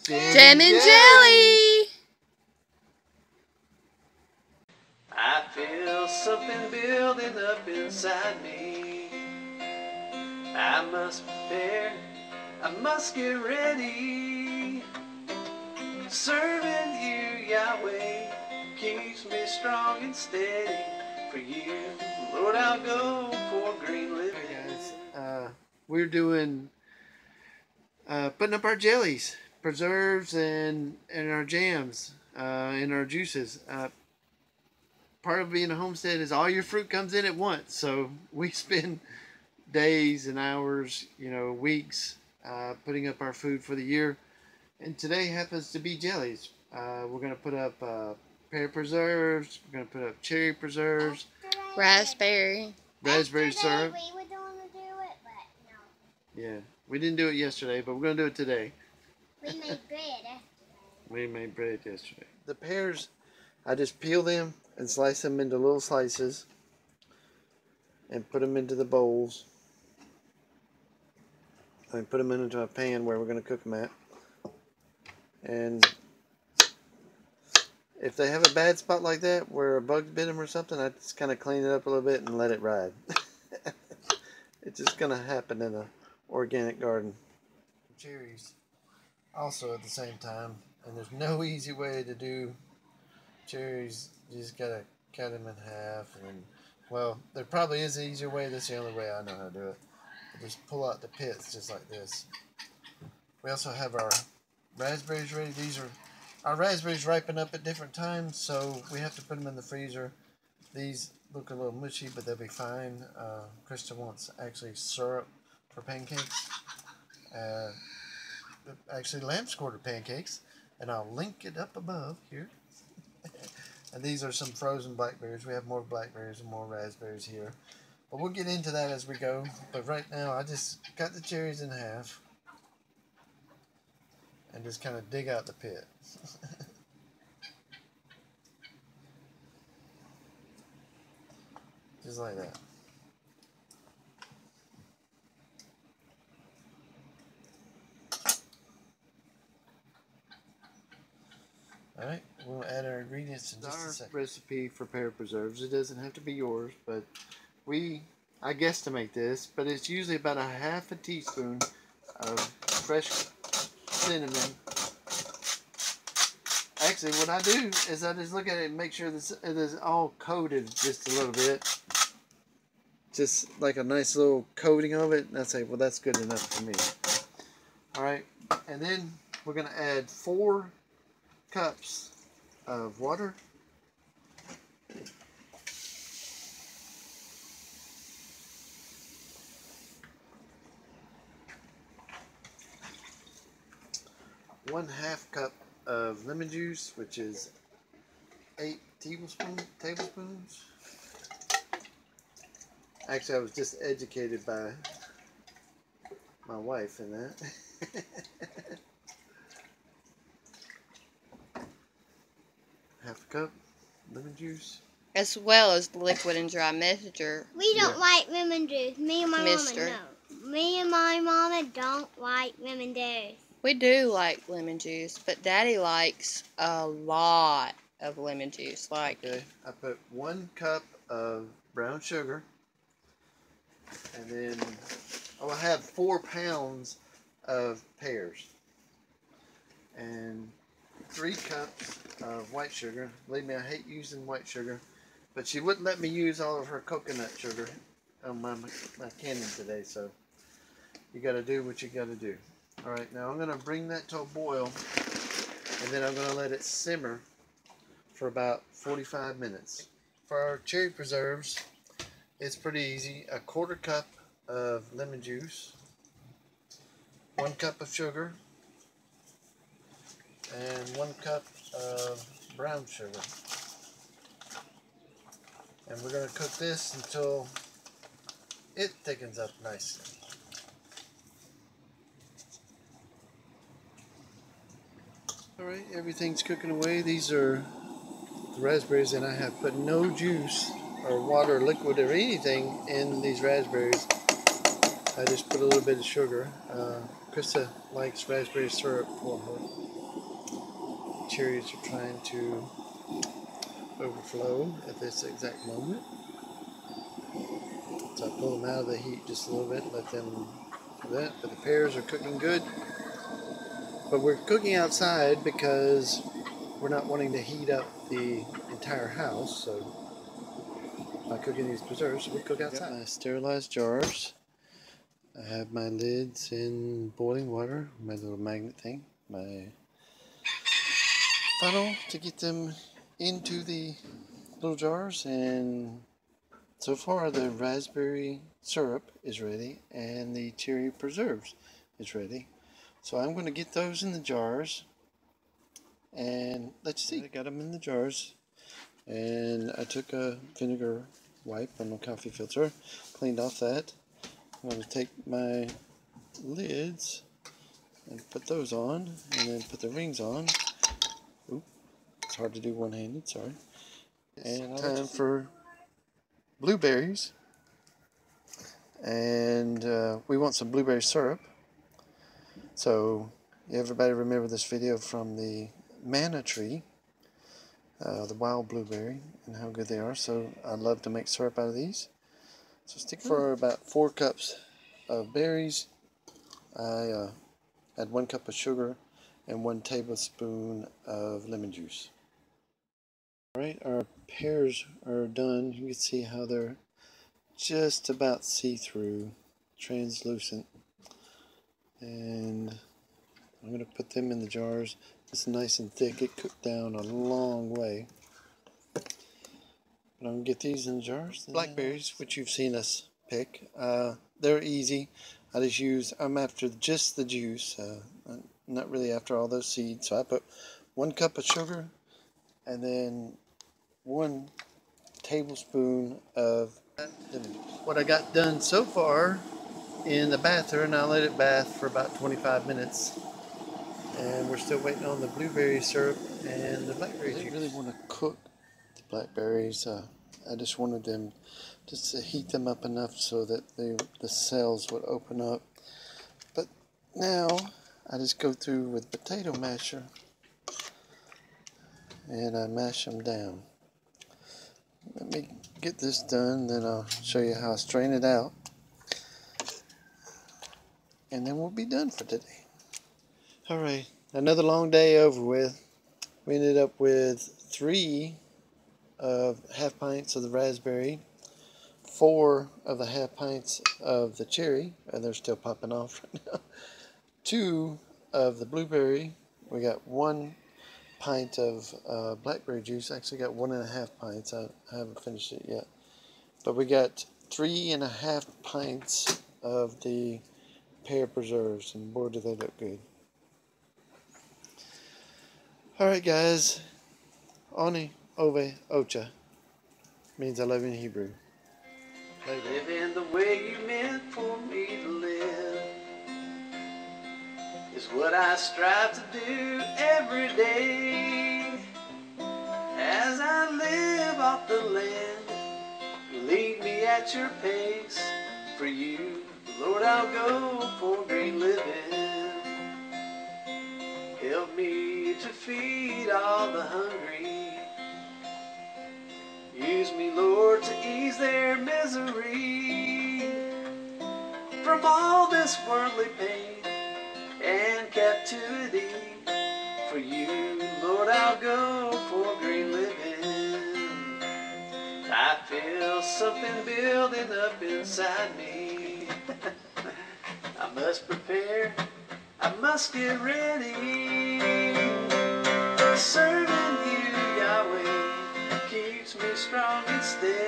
JAMin Jelly! I feel something building up inside me. I must prepare, I must get ready. Serving you, Yahweh, keeps me strong and steady. For you, Lord, I'll go for green living. Hey guys, we're doing putting up our jellies, preserves, and our jams, and our juices. Part of being a homestead is all your fruit comes in at once, so we spend days and hours, weeks, putting up our food for the year. And today happens to be jellies. We're going to put up pear preserves. We're going to put up cherry preserves. Raspberry syrup. We were going to do it, but no. Yeah, we didn't do it yesterday, but we're going to do it today. We made bread yesterday. We made bread yesterday. The pears, I just peel them and slice them into little slices and put them into the bowls. And put them into a pan where we're going to cook them at. And if they have a bad spot like that where a bug bit them or something, I just kind of clean it up a little bit and let it ride. It's just going to happen in an organic garden. Cherries also at the same time. And there's no easy way to do cherries. You just got to cut them in half. And well, there probably is an easier way. This is the only way I know how to do it. Just pull out the pits just like this. We also have our raspberries ready. Our raspberries ripen up at different times, so we have to put them in the freezer. These look a little mushy, but they'll be fine. Krista wants actually syrup for pancakes. Actually lamb's quarter pancakes, and I'll link it up above here. And these are some frozen blackberries. We have more blackberries and more raspberries here. But we'll get into that as we go. But right now, I just cut the cherries in half. And just kind of dig out the pit. Just like that. Alright, we'll add our ingredients in just a second. Our recipe for pear preserves. It doesn't have to be yours, but I guesstimate this, but it's usually about a half a teaspoon of fresh cinnamon. Actually, what I do is I just look at it and make sure this it is all coated just a little bit. Just like a nice little coating of it. And I say, well, that's good enough for me. Alright, and then we're going to add 4 cups of water. ½ cup of lemon juice, which is 8 tablespoons. Actually, I was just educated by my wife in that. ½ cup lemon juice. as well as liquid and dry mixture. We don't like lemon juice. Me and my mama no. Me and my mama don't like lemon juice. We do like lemon juice, but Daddy likes a lot of lemon juice. Okay, I put 1 cup of brown sugar, and then I have 4 pounds of pears, and 3 cups of white sugar. Believe me, I hate using white sugar, but she wouldn't let me use all of her coconut sugar on my candy today, so you got to do what you got to do. Alright, now I'm going to bring that to a boil, and then I'm going to let it simmer for about 45 minutes. For our cherry preserves, it's pretty easy. 1/4 cup of lemon juice, 1 cup of sugar, and 1 cup of brown sugar. And we're going to cook this until it thickens up nicely. Alright, everything's cooking away. These are the raspberries, and I have put no juice or water, liquid, or anything in these raspberries. I just put a little bit of sugar. Krista likes raspberry syrup for her. cherries are trying to overflow at this exact moment. So I pull them out of the heat just a little bit, let them do that. But the pears are cooking good. But we're cooking outside because we're not wanting to heat up the entire house. So by cooking these preserves, we cook outside. Got my sterilized jars. I have my lids in boiling water, my little magnet thing, my funnel to get them into the little jars, and so far the raspberry syrup is ready and the cherry preserves is ready. So I'm going to get those in the jars and let's see. I got them in the jars, and I took a vinegar wipe on the coffee filter, cleaned off that. I'm going to take my lids and put those on, and then put the rings on. Oop, it's hard to do one-handed, sorry. And time for blueberries. And we want some blueberry syrup. So everybody remember this video from the manna tree, the wild blueberry, and how good they are. So I love to make syrup out of these. So stick for about 4 cups of berries. I add 1 cup of sugar and 1 tablespoon of lemon juice. Alright, our pears are done. You can see how they're just about see-through, translucent. And I'm going to put them in the jars. It's nice and thick. It cooked down a long way. But I'm going to get these in the jars. Blackberries, which you've seen us pick, they're easy. I'm after just the juice, I'm not really after all those seeds. So I put 1 cup of sugar and then 1 tablespoon of lemon juice. What I got done so far in the bather, and I let it bath for about 25 minutes. And we're still waiting on the blueberry syrup and the blackberry juice. I really want to cook the blackberries. I just wanted them just to heat them up enough so that the cells would open up. But now I just go through with potato masher and I mash them down. Let me get this done, then I'll show you how I strain it out. And then we'll be done for today. Alright, another long day over with. We ended up with 3 of half pints of the raspberry, 4 of the half pints of the cherry, and they're still popping off right now. 2 of the blueberry. We got 1 pint of blackberry juice. Actually got 1.5 pints. I haven't finished it yet. But we got 3.5 pints of the pear preserves, and boy do they look good. Alright guys, Oni Ove Ocha means I love you in Hebrew. Living the way you meant for me to live is what I strive to do every day. As I live off the land, lead me at your pace. For you, Lord, I'll go for great living. Help me to feed all the hungry. Use me, Lord, to ease their misery. From all this worldly pain and captivity, for you, Lord, I'll go for great living. I feel something building up inside me. I must prepare, I must get ready. Serving you, Yahweh, keeps me strong and steady.